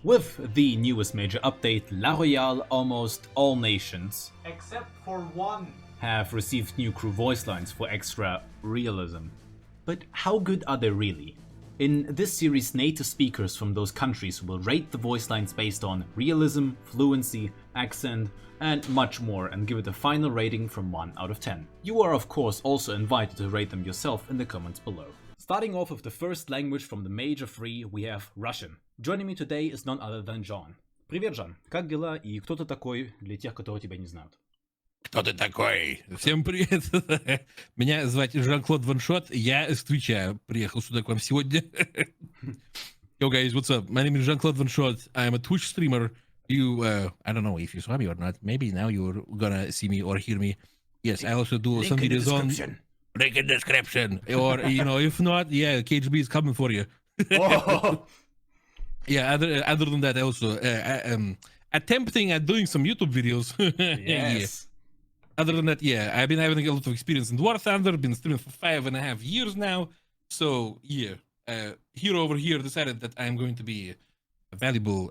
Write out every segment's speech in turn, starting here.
With the newest major update, La Royale, almost all nations, except for one, have received new crew voice lines for extra realism. But how good are they really? In this series, native speakers from those countries will rate the voice lines based on realism, fluency, accent, and much more, and give it a final rating from 1 out of 10. You are of course also invited to rate them yourself in the comments below. Starting off with the first language from the major three, we have Russian. Joining me today is none other than John. Привет, Жан. Как дела и кто ты такой для тех, которые тебя не знают? Кто ты такой? Всем привет. Меня звать Жан-Клод Ваншот. Я из Твича. Приехал сюда к вам сегодня. Yo guys, what's up? My name is Jean-Claude Vanshot. I am a Twitch streamer. You, I don't know if you saw me or not. Maybe now you're gonna see me or hear me. Yes, I also do some videos on... Link in description. Or, you know, if not, yeah, KGB is coming for you. Oh. Yeah, other than that, also attempting at doing some YouTube videos. Yes. Yeah. Other than that, yeah, I've been having a lot of experience in War Thunder. Been streaming for 5.5 years now. So yeah, Hero over here decided that I'm going to be a valuable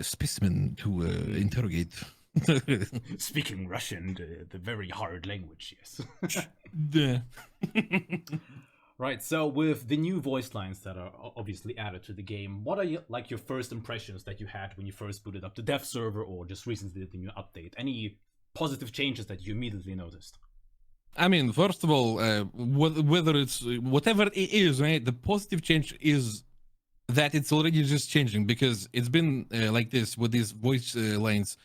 specimen to interrogate. Speaking Russian, the very hard language, yes. Right, so with the new voice lines that are obviously added to the game, what are your first impressions that you had when you first booted up the dev server or just recently did the new update? Any positive changes that you immediately noticed? I mean, first of all, whether it's whatever it is, right? The positive change is that it's already just changing, because it's been like this with these voice lines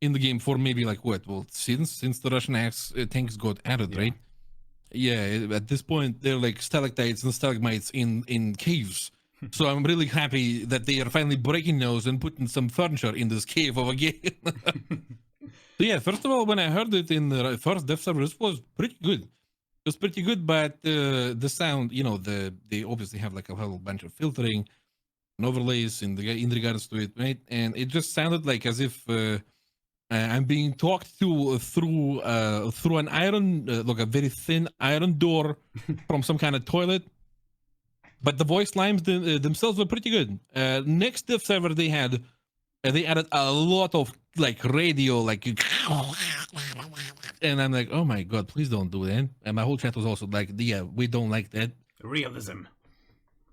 in the game for maybe like what? Well, since the Russian tanks got added, right? Yeah, at this point they're like stalactites and stalagmites in caves. So I'm really happy that they are finally breaking those and putting some furniture in this cave of a game. So yeah, first of all, when I heard it in the first dev server, it was pretty good. It was pretty good, but the sound, you know, they obviously have like a whole bunch of filtering and overlays in regards to it, right? And it just sounded like as if I'm being talked to through an iron, like a very thin iron door from some kind of toilet. But the voice lines themselves were pretty good. Next dev server they added a lot of like radio, like, and I'm like, oh my god, please don't do that. And my whole chat was also like, yeah, we don't like that. Realism.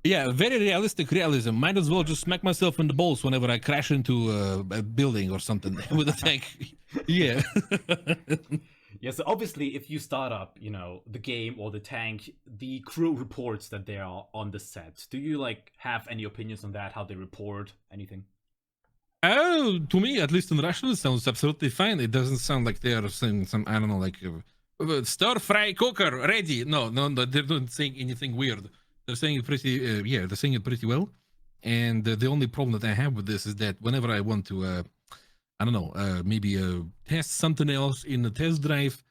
Yeah, very realistic realism. Might as well just smack myself in the balls whenever I crash into a building or something with a tank. Yeah. Yeah, so obviously if you start up, you know, the game or the tank, the crew reports that they are on the set. Do you like have any opinions on that, how they report, anything? Oh, to me, at least in Russian, it sounds absolutely fine. It doesn't sound like they are saying some, I don't know, like stir fry cooker ready. No, they're not saying anything weird. They're saying it pretty, yeah, they're saying it pretty well. And the only problem that I have with this is that whenever I want to, I don't know, maybe test something else in the test drive,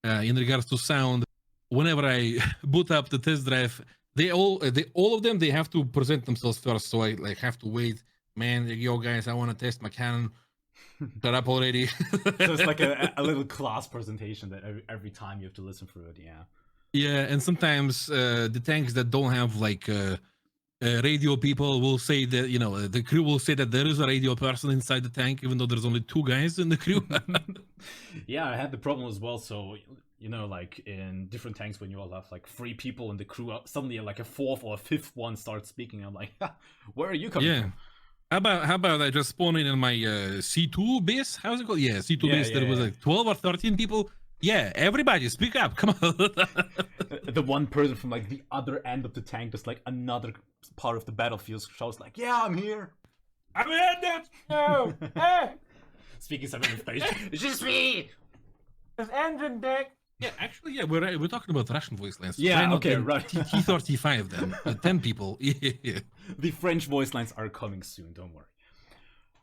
in regards to sound, whenever I boot up the test drive, all of them, they have to present themselves first. So I like have to wait. Man, yo guys, I want to test my cannon. Shut up already. So it's like a little class presentation that every time you have to listen through it, yeah. Yeah, and sometimes the tanks that don't have like radio people will say that, you know, the crew will say that there is a radio person inside the tank, even though there's only 2 guys in the crew. Yeah, I had the problem as well. So, you know, like in different tanks when you all have like 3 people in the crew, suddenly like a 4th or a 5th one starts speaking. I'm like, where are you coming from? How about I just spawn in my C2 base? How's it called? Yeah, C2 base. There was like 12 or 13 people. Yeah, everybody speak up. Come on. The one person from like the other end of the tank, just like another part of the battlefield, shouts like, "Yeah, I'm here. I'm in it. No. Hey. Speaking something in Spanish. Just me. There's engine deck. Yeah, actually, yeah, we're talking about Russian voice lines. Yeah, okay, right. T35 then, 10 people. Yeah. The French voice lines are coming soon. Don't worry.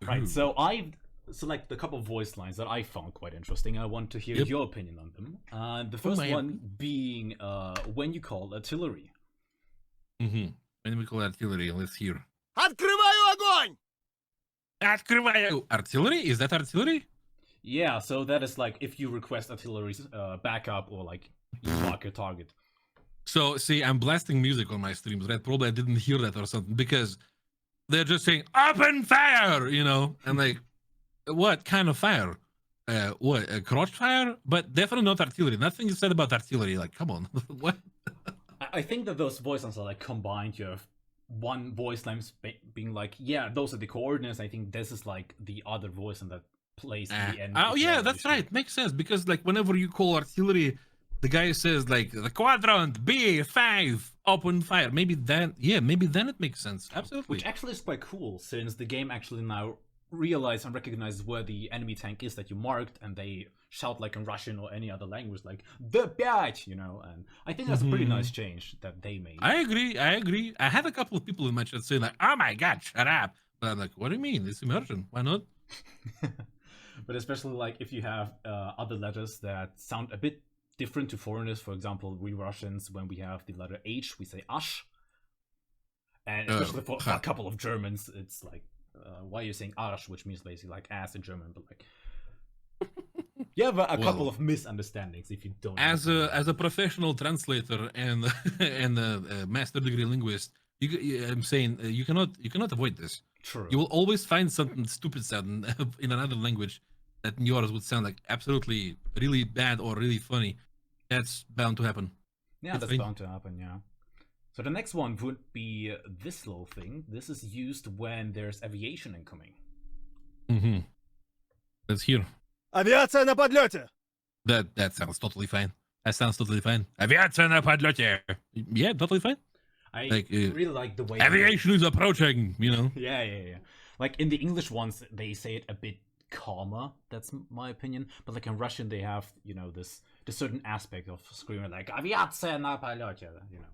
Right. So I've selected a couple of voice lines that I found quite interesting. I want to hear your opinion on them. The first one being when you call artillery. When we call artillery, let's hear. Открываю огонь! Открываю! Artillery? Is that artillery? Yeah, so that is like if you request artillery's backup or like you block your target. So, see, I'm blasting music on my streams, right? Probably I didn't hear that or something, because they're just saying open fire, you know, and like, what kind of fire? What, a crotch fire? But definitely not artillery. Nothing is said about artillery. Like, come on, what? I think that those voice lines are like combined. You have one voice line being like, yeah, those are the coordinates. I think this is like the other voice line that plays in the end. Oh yeah, that's right. Makes sense, because like whenever you call artillery, the guy says like the quadrant B5 open fire. Maybe then it makes sense. Absolutely. Which actually is quite cool, since the game actually now realize and recognize where the enemy tank is that you marked, and they shout like in Russian or any other language like the badge, you know. And I think that's a pretty nice change that they made. I agree. I had a couple of people in my chat saying like, oh my god, shut up. But I'm like, what do you mean? It's immersion. Why not? But especially like if you have other letters that sound a bit different to foreigners. For example, we Russians, when we have the letter H, we say ash. And especially for a couple of Germans, it's like, why are you saying arsch, which means basically like ass in German, but like you have a couple of misunderstandings if you don't. As a professional translator and a master degree linguist, I'm saying you cannot avoid this. True. You will always find something stupid sound in another language that in yours would sound like absolutely really bad or really funny. That's bound to happen. Yeah, that's bound to happen. Yeah. So the next one would be this little thing. This is used when there's aviation incoming. Mm-hmm. Let's hear. Авиация на подлете! That sounds totally fine. That sounds totally fine. Aviация на подлете. Yeah, totally fine. I really like the way aviation is approaching, you know. Yeah. Like in the English ones, they say it a bit calmer. That's my opinion. But like in Russian, they have, you know, this certain aspect of screaming like "Aviация на подлете," you know.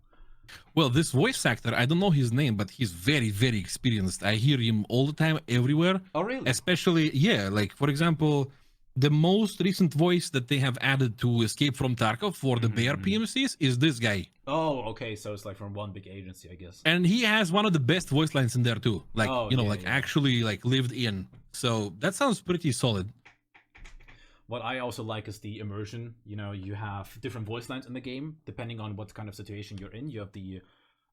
Well, this voice actor, I don't know his name, but he's very, very experienced. I hear him all the time, everywhere. Oh, really? Especially, yeah, like, for example, the most recent voice that they have added to Escape from Tarkov for the Bear PMCs is this guy. Oh, okay, so it's like from one big agency, I guess. And he has one of the best voice lines in there, too. Like, actually, like, lived in. So that sounds pretty solid. What I also like is the immersion. You know, you have different voice lines in the game, depending on what kind of situation you're in. You have the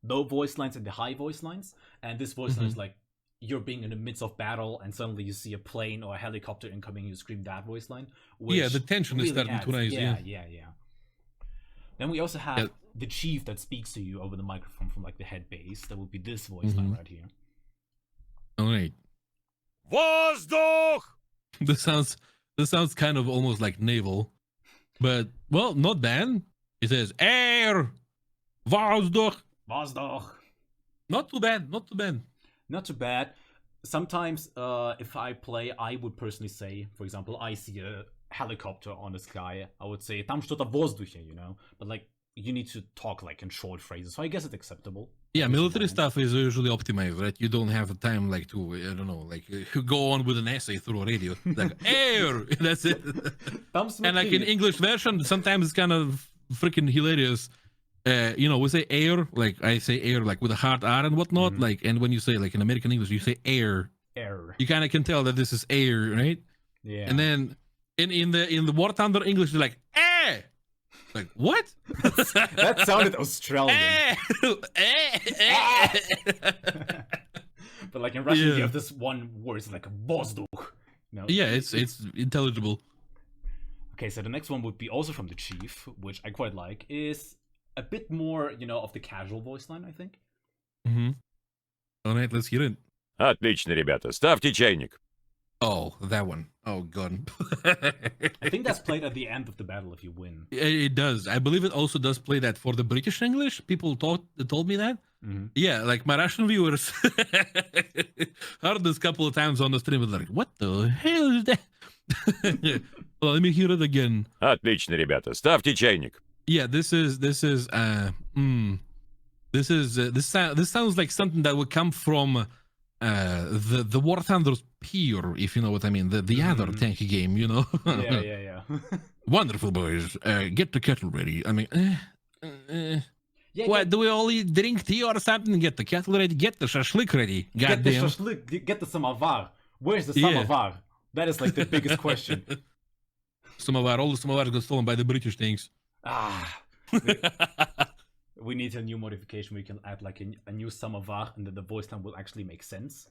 low voice lines and the high voice lines. And this voice line is like, you're being in the midst of battle, and suddenly you see a plane or a helicopter incoming, you scream that voice line. Yeah, the tension is starting to rise. Yeah. Then we also have the chief that speaks to you over the microphone from like the head base. That would be this voice line right here. All right. Воздух! This sounds kind of almost like naval, but well, not bad. It says air, воздух. Not too bad. Not too bad. Sometimes, if I play, I would personally say, for example, I see a helicopter on the sky. I would say "Там что-то в воздухе," you know. But like, you need to talk like in short phrases, so I guess it's acceptable. Yeah, military stuff is usually optimized, right? You don't have the time like to, I don't know, like go on with an essay through a radio. Like air, that's it. And like in English version, sometimes it's kind of freaking hilarious. You know, we say air, like I say air, like with a hard R and whatnot. Like, and when you say like in American English, you say air. You kind of can tell that this is air, right? Yeah. And then in the War Thunder English, they're like eh. Like what? That sounded Australian. But like in Russian, you have this one word, it's like воздух. No. Yeah, it's intelligible. Okay, so the next one would be also from the chief, which I quite like, is a bit more, you know, of the casual voice line, I think. All right, let's hear it. Отлично, ребята. Ставьте чайник. Oh, that one. Oh, God. I think that's played at the end of the battle if you win. It does. I believe it also does play that for the British English. People told me that. Yeah, like my Russian viewers heard this couple of times on the stream. They're like, what the hell is that? Well, let me hear it again. Отлично, ребята. Ставьте чайник. Yeah, this sounds like something that would come from the War Thunder's peer, if you know what I mean, the other tanky game, you know. Yeah. Wonderful, boys. Get the kettle ready. I mean, what do we all drink tea or something? Get the kettle ready. Get the shashlik ready. Goddamn. Get the shashlik. Get the samovar. Where's the samovar? That is like the biggest question. Samovar. All the samovars got stolen by the British things. We need a new modification. We can add like a new samovar, and then the voice line will actually make sense.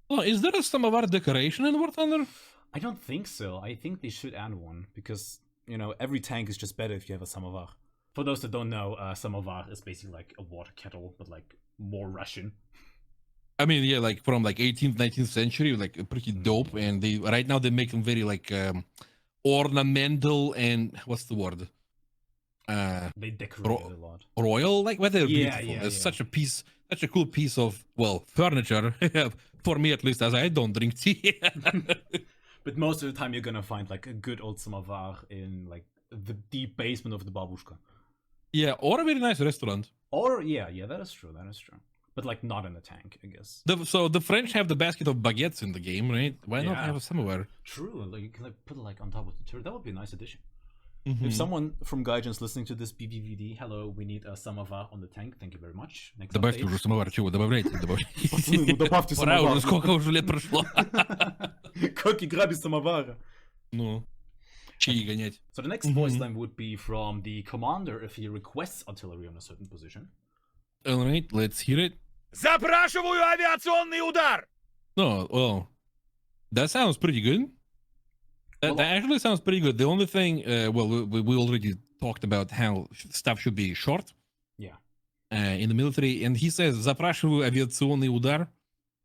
Oh, is there a samovar decoration in War Thunder? I don't think so. I think they should add one because, you know, every tank is just better if you have a samovar. For those that don't know, samovar is basically like a water kettle, but like more Russian. I mean, yeah, like from like 18th, 19th century, like pretty dope. And they right now they make them very like ornamental and what's the word? They decorate it a lot. Royal, like, they're Yeah, beautiful. yeah, It's yeah. such a cool piece of, well, furniture for me at least, as I don't drink tea. But most of the time, you're gonna find like a good old samovar in like the deep basement of the babushka. Yeah, or a very nice restaurant. Or yeah, that is true. That is true. But like not in a tank, I guess. So the French have the basket of baguettes in the game, right? Why not Yeah. have a samovar? True. Like you can like put it like on top of the turret. That would be a nice addition. Mhm. If someone from Gaijin's listening to this BBVD, hello, we need a samovar on the tank. Thank you very much. Next Добавьте update. уже самовар, чего добавляйте? Пацаны, ну добавьте Пора самовар. уже, сколько уже лет прошло. Как игра без самовара? Ну, чаи гонять. So the next voice line would be from the commander if he requests artillery on a certain position. All right, let's hear it. Запрашиваю авиационный удар! No, well, that sounds pretty good. That actually sounds pretty good. The only thing, well, we already talked about how stuff should be short. Yeah. In the military, and he says запрашиваю авиационный удар,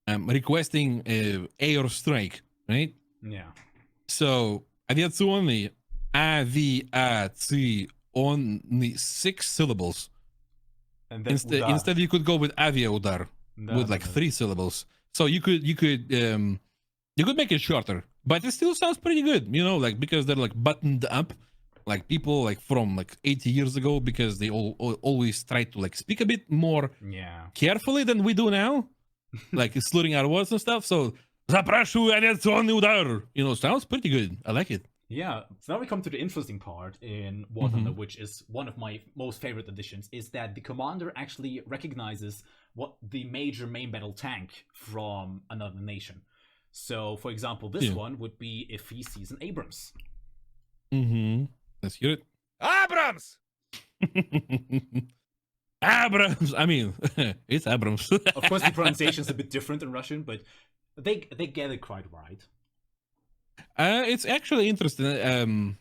requesting air strike, right? Yeah. So авиационный, aviaционный, 6 syllables. And then Instead, you could go with avia udar with like 3 syllables. So you could make it shorter, but it still sounds pretty good, you know, like because they're like buttoned up, like people like from like 80 years ago, because they always try to like speak a bit more carefully than we do now, like slurring our words and stuff. So запрашиваю авиационный удар, you know, sounds pretty good. I like it. Yeah, so now we come to the interesting part in War Thunder, which is one of my most favorite additions, is that the commander actually recognizes what the major main battle tank from another nation. So, for example, this one would be if he sees an Abrams. Let's hear it. Абрамс! Abrams! I mean, it's Abrams. Of course, the pronunciation is a bit different in Russian, but they get it quite right. It's actually interesting.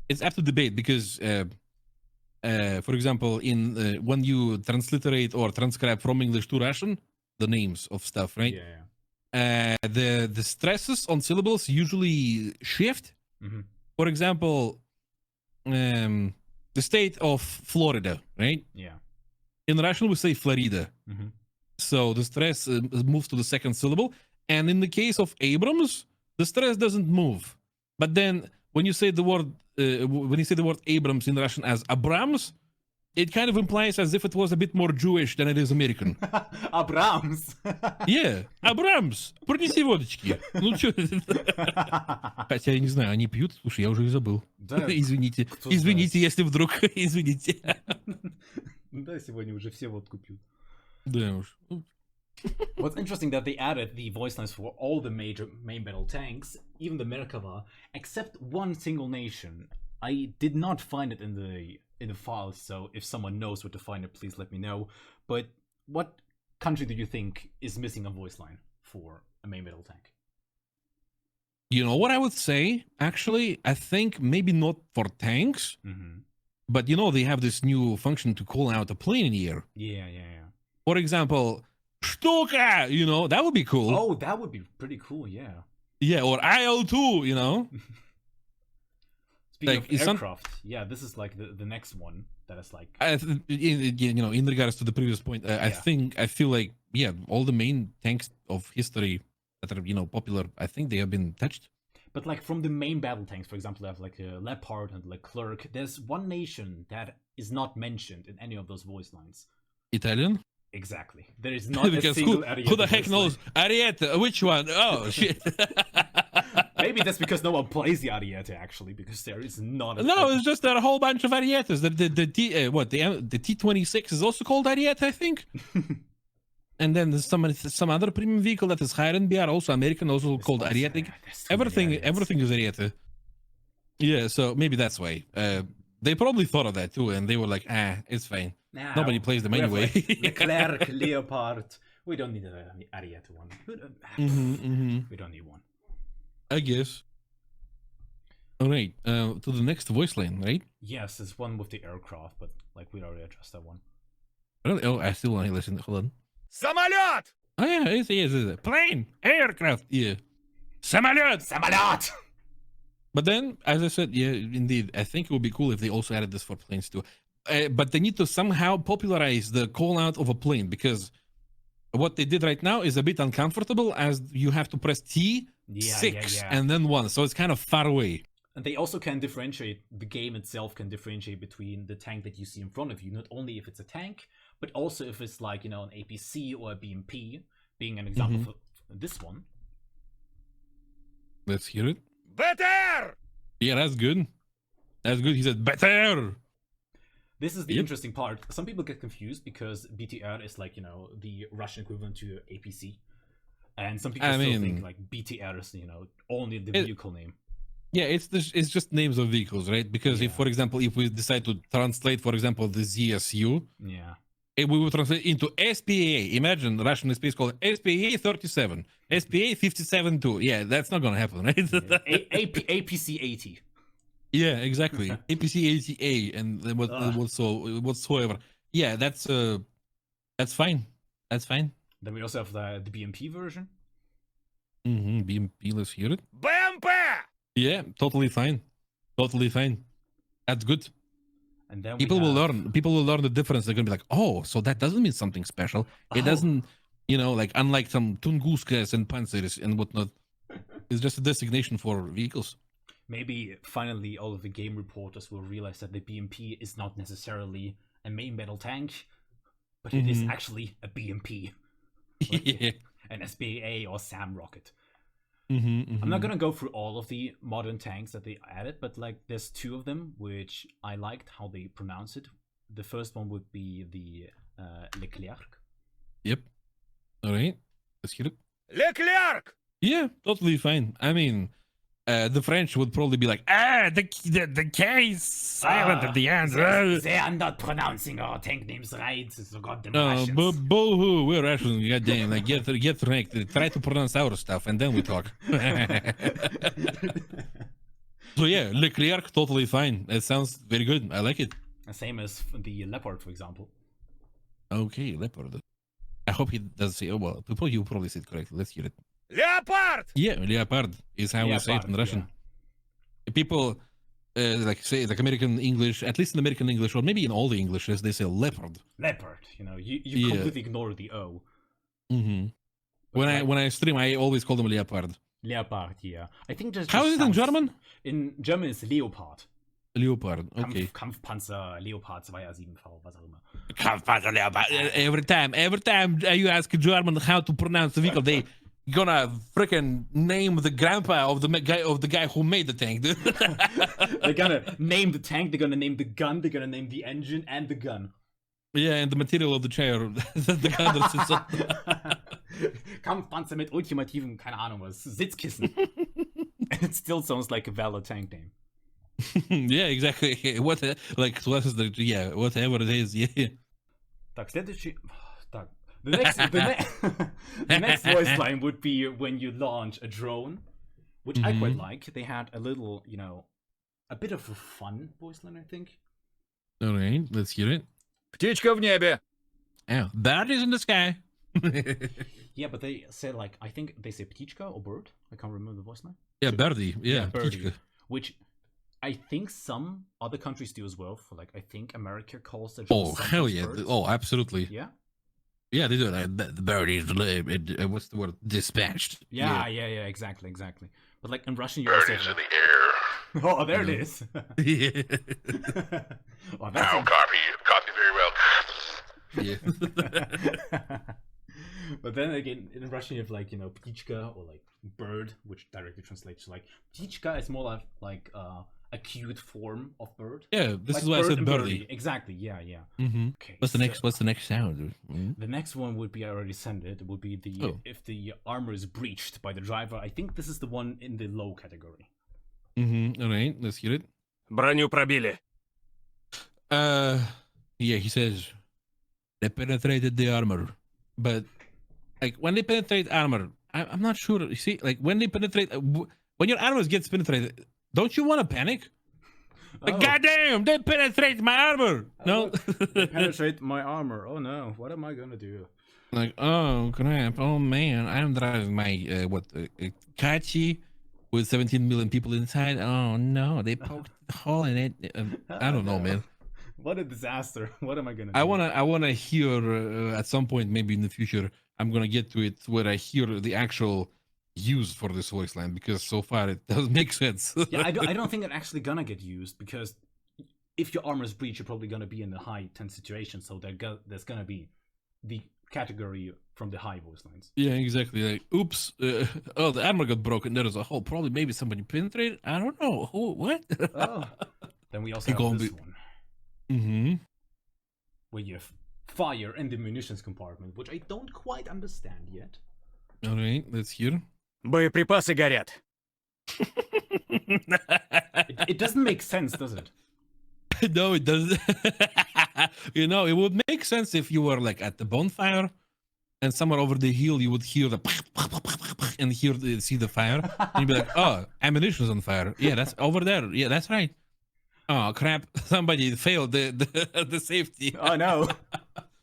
It's up to debate because, for example, in when you transliterate or transcribe from English to Russian, the names of stuff, right? Yeah. The stresses on syllables usually shift. For example, the state of Florida, right? Yeah. In Russian, we say Florida. So the stress moves to the second syllable. And in the case of Abrams, the stress doesn't move. But then when you say the word Abrams in Russian as Abrams, it kind of implies as if it was a bit more Jewish than it is American. Abrams. Yeah, Abrams. Принеси водочки. Ну чё? Хотя я не знаю, они пьют? Слушай, я уже и забыл. Извините. Извините, если вдруг. Извините. Да, сегодня уже все водку пьют. Да уж. What's interesting that they added the voice lines for all the major main battle tanks, even the Merkava, except one single nation. I did not find it in the files, so if someone knows where to find it, please let me know. But what country do you think is missing a voice line for a main battle tank? You know what I would say? Actually, I think maybe not for tanks, but you know they have this new function to call out a plane in the air. Yeah. For example, Штука, you know, that would be cool. Oh, that would be pretty cool, yeah. Yeah, or IL-2, you know. Speaking like, of aircraft, yeah, this is like the next one that is like... you know, in regards to the previous point, I feel like, yeah, all the main tanks of history that are, you know, popular, I think they have been touched. But like from the main battle tanks, for example, I have like a Leopard and Leclerc. There's one nation that is not mentioned in any of those voice lines. Italian? Exactly. There is not a single Ariete. Who the heck knows? Ariete, which one? Oh, shit. Maybe that's because no one plays the Ariete, actually, because there is not a... No, it's just there are a whole bunch of Arietes. The T-26 is also called Ariete, I think. And then there's some other premium vehicle that is higher in BR, also American, also called Ariete. Everything is Ariete. Yeah, so maybe that's why. They probably thought of that too, and they were like, it's fine. Now, Nobody plays them we have, anyway. like, Leclerc, Leopard. We don't need an Ariete one. We don't need one. I guess. All right, to the next voice line, right? Yes, there's one with the aircraft, but like we already addressed that one. Really? Oh, I still want to listen. Hold on. Самолет! Oh yeah, it's plane, aircraft, yeah, самолет. Самолет! But then, as I said, yeah, indeed, I think it would be cool if they also added this for planes too. But they need to somehow popularize the call out of a plane, because what they did right now is a bit uncomfortable, as you have to press T, six, and then 1, so it's kind of far away. And they also can differentiate, the game itself can differentiate between the tank that you see in front of you, not only if it's a tank, but also if it's like, you know, an APC or a BMP, being an example for this one. Let's hear it. БТР! Yeah, that's good. That's good. He said better. This is the interesting part. Some people get confused because BTR is like, you know, the Russian equivalent to APC. And some people still think like BTR is, you know, only the vehicle name. Yeah, it's just names of vehicles, right? Because if, for example, if we decide to translate, for example, the ZSU, we will translate into SPA. Imagine Russian space called SPA 37, SPA 57 too. Yeah, that's not gonna happen, right? APC 80. Yeah, exactly. APC 80A and whatsoever. Yeah, that's fine. That's fine. Then we also have the BMP version. BMP. Let's hear it. БМП! Yeah, totally fine. Totally fine. That's good. And then people will learn. People will learn the difference. They're gonna be like, oh, so that doesn't mean something special. It doesn't, you know, like unlike some Tunguskas and Panzers and whatnot. It's just a designation for vehicles. Maybe finally all of the game reporters will realize that the BMP is not necessarily a main battle tank, but it is actually a BMP. Like an SPA or SAM rocket. I'm not gonna go through all of the modern tanks that they added, but like there's 2 of them which I liked how they pronounce it. The first one would be the Leclerc. Yep. All right. Let's hear it. Leclerc! Yeah, totally fine. I mean, the French would probably be like, the K is silent at the end. They are not pronouncing our tank names right. So goddamn Russians. Boo-hoo, we're Russians. Goddamn, like get wrecked. Try to pronounce our stuff, and then we talk. So yeah, Leclerc, totally fine. It sounds very good. I like it. Same as the Leopard, for example. Okay, Leopard. I hope he does say. Oh well, you probably said correctly. Let's hear it. Leopard! Yeah, Leopard is how we say it in Russian. Yeah. People like say like American English, at least in American English, or maybe in all the Englishes, they say leopard. Leopard, you know, you completely ignore the O. When I stream, I always call them Leopard. Leopard, yeah. I think just how is it in German? In German it's Leopard. Leopard, okay. Kampfpanzer, Leopard 2A7V, was auch immer. Kampfpanzer, Leopard. Every time you ask a German how to pronounce the vehicle, they gonna freaking name the grandpa of the guy who made the tank. They're gonna name the tank, they're gonna name the gun, they're gonna name the engine and the gun. Yeah, and the material of the chair. The gun that sits on. Kampfpanzer mit ultimativem, keine Ahnung was, Sitzkissen. And it still sounds like a valid tank name. Yeah, exactly. Whatever it is, yeah. Так, следующий... Так, the next voice line would be when you launch a drone, which I quite like. They had a little, you know, a bit of a fun voice line, I think. All right, let's hear it. Птичка в небе! Oh, bird is in the sky. Yeah, but they say like, I think they say ptichka or bird. I can't remember the voice line. Yeah, birdie. Yeah, birdie. Which I think some other countries do as well. For like, I think America calls it. Oh hell yeah! Birds. Oh, absolutely. Yeah. Yeah, they do that. The birdie is what's the word? Dispatched. Yeah, exactly. But like in Russian, you also have, in the air. oh, there it is. Yeah. Oh, now copy very well. Yeah. But then again, in Russian, you have like, you know, ptichka or like bird, which directly translates to like ptichka is more like a cute form of bird. Yeah, this like is why I said birdie. Exactly. Yeah. Okay. What's the next sound? The next one would be, I already sent it. It would be the if the armor is breached by the driver. I think this is the one in the low category. All right, let's hear it. Броню пробили. Yeah, he says they penetrated the armor, but like when they penetrate armor, I'm not sure. You see, like when they penetrate, when your armor gets penetrated, don't you want to panic? Like, goddamn, they penetrate my armor. No, They penetrate my armor. Oh no, what am I gonna do? like, oh crap, oh man, I'm driving my Kachi with 17 million people inside. Oh no, they poked a hole in it. I don't know, man. What a disaster. What am I gonna do? I wanna hear at some point, maybe in the future, I'm gonna get to it where I hear the actual use for this voice line, because so far it doesn't make sense. Yeah, I don't think it's actually gonna get used, because if your armor is breached, you're probably gonna be in a high tense situation, so there's gonna be the category from the high voice lines. Yeah, exactly. Like, oops, oh, the armor got broken. There is a hole. Probably maybe somebody penetrated. I don't know. Who? What? Oh. Then we also have this one. Mm-hmm. Where you have fire in the munitions compartment, which I don't quite understand yet. All right, let's hear. Боеприпасы горят. It doesn't make sense, does it? No, it doesn't. You know, it would make sense if you were like at the bonfire, and somewhere over the hill you would hear the and see the fire, and you'd be like, "Oh, ammunition's on fire." Yeah, that's over there. Yeah, that's right. Oh crap! Somebody failed the safety. Oh no!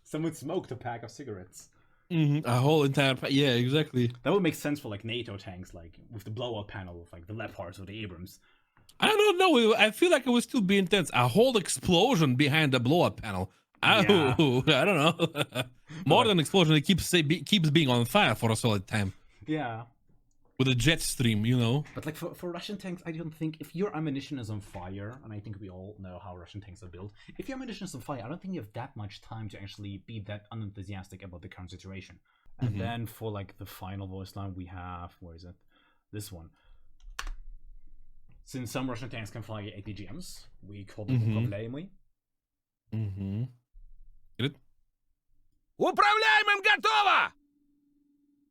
Someone smoked a pack of cigarettes. Mm-hmm. A whole entire yeah, exactly. That would make sense for like NATO tanks, like with the blowout panel of like the Leopards or the Abrams. I don't know. I feel like it would still be intense. A whole explosion behind the blowout panel. Yeah. I don't know. More than explosion, it keeps being on fire for a solid time. Yeah. With a jet stream, you know. But like for Russian tanks, I don't think if your ammunition is on fire, and I think we all know how Russian tanks are built, if your ammunition is on fire, I don't think you have that much time to actually be that unenthusiastic about the current situation. And then for like the final voice line, we have, where is it? This one. Since some Russian tanks can fly ATGMs, we call them playable. Mm-hmm. Get it? Управляемым готово!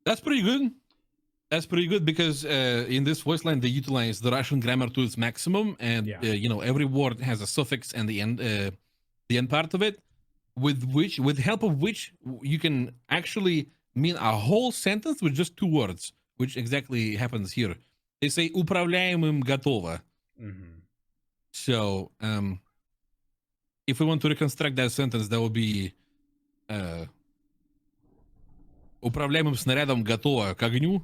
That's pretty good. That's pretty good, because in this voice line they utilize the Russian grammar to its maximum, and you know, every word has a suffix and the end part of it, with help of which you can actually mean a whole sentence with just two words, which exactly happens here. They say "управляемым готово." So if we want to reconstruct that sentence, that would be "управляемым снарядом готово к огню."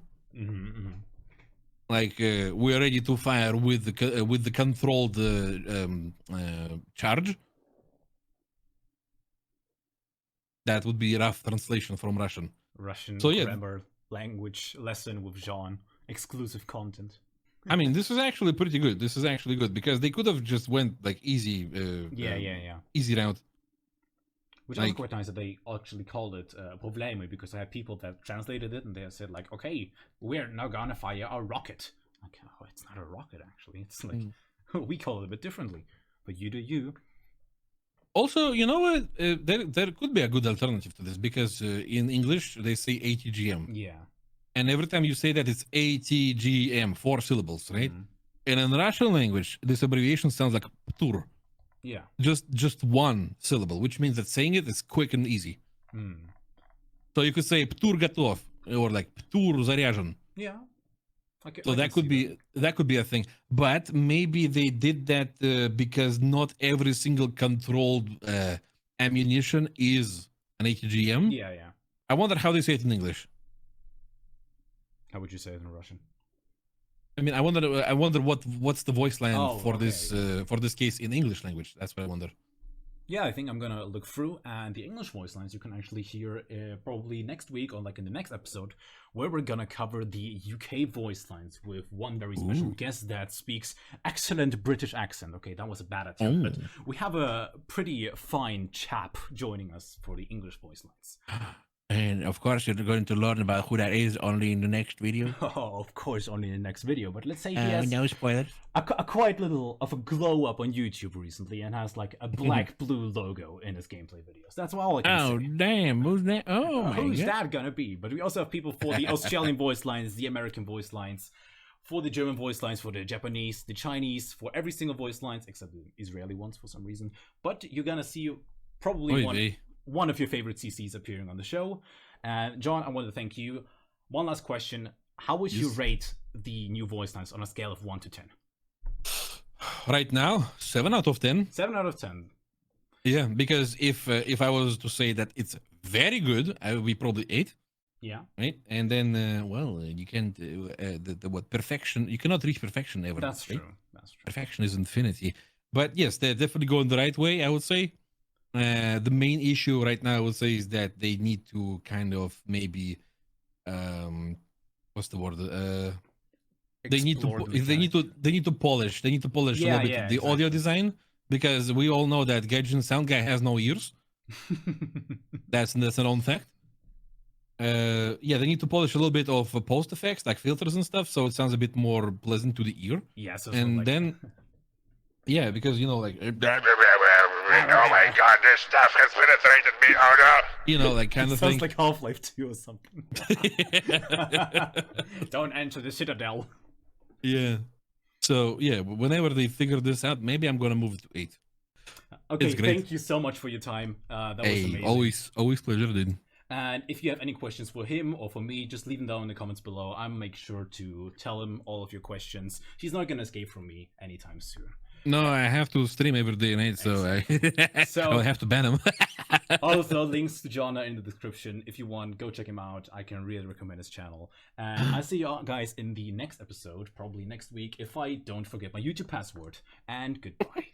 Like we're ready to fire with the controlled charge. That would be a rough translation from Russian. So, yeah. Grammar language lesson with Jean. Exclusive content. I mean, this is actually pretty good. This is actually good, because they could have just went like easy. Easy route. Which is quite nice that they actually called it probleme, because I had people that translated it and they said like, okay, we're now gonna fire our rocket. Like, oh, it's not a rocket actually. It's like we call it a bit differently. But you do you. Also, you know what? There could be a good alternative to this, because in English they say ATGM. Yeah. And every time you say that, it's ATGM, 4 syllables, right? And in Russian language, this abbreviation sounds like ptur. Yeah. Just one syllable, which means that saying it is quick and easy. So you could say ptur готов, or like ptur заряжен. Yeah. So that could be a thing. But maybe they did that because not every single controlled ammunition is an ATGM. Yeah, yeah. I wonder how they say it in English. How would you say it in Russian? I mean, I wonder what's the voice line for this case in English language. That's what I wonder. Yeah, I think I'm gonna look through, and the English voice lines you can actually hear probably next week or like in the next episode, where we're gonna cover the UK voice lines with one very special guest that speaks excellent British accent. Okay, that was a bad attempt, but we have a pretty fine chap joining us for the English voice lines. And of course, you're going to learn about who that is only in the next video. Oh, of course, only in the next video. But let's say he has no spoilers. a quite little of a glow up on YouTube recently, and has like a black-blue logo in his gameplay videos. That's all I can say. Oh, damn. Who's that? Oh, my Who's God. that gonna be? But we also have people for the Australian voice lines, the American voice lines, for the German voice lines, for the Japanese, the Chinese, for every single voice lines, except the Israeli ones for some reason. But you're gonna see probably one of your favorite CCs appearing on the show. And John, I want to thank you. One last question. How would you rate the new voice lines on a scale of 1 to 10? Right now, 7 out of 10. 7 out of 10. Yeah, because if I was to say that it's very good, I would be probably 8. Yeah. Right, and then you can't what perfection. You cannot reach perfection ever. That's right? true. That's true. Perfection is infinity. But yes, they're definitely going the right way, I would say. The main issue right now, I would say, is that they need to kind of maybe, what's the word? They need to polish. They need to polish a little bit of the audio design, because we all know that Gaijin sound guy has no ears. That's an own fact. They need to polish a little bit of post effects, like filters and stuff, so it sounds a bit more pleasant to the ear. Yeah, so and then because like Oh my god, this stuff has penetrated me. Oh no. Like kind of sounds thing. like Half-Life 2 or something. Don't enter the Citadel. Yeah. So whenever they figure this out, maybe I'm gonna move it to 8. Okay, thank you so much for your time. That was amazing. Always pleasure, dude. And if you have any questions for him or for me, just leave them down in the comments below. I'll make sure to tell him all of your questions. He's not gonna escape from me anytime soon. No, I have to stream every day, Nate, so I'll have to ban him. All of the links to John are in the description. If you want, go check him out. I can really recommend his channel. And I'll see you guys in the next episode, probably next week, if I don't forget my YouTube password. And goodbye.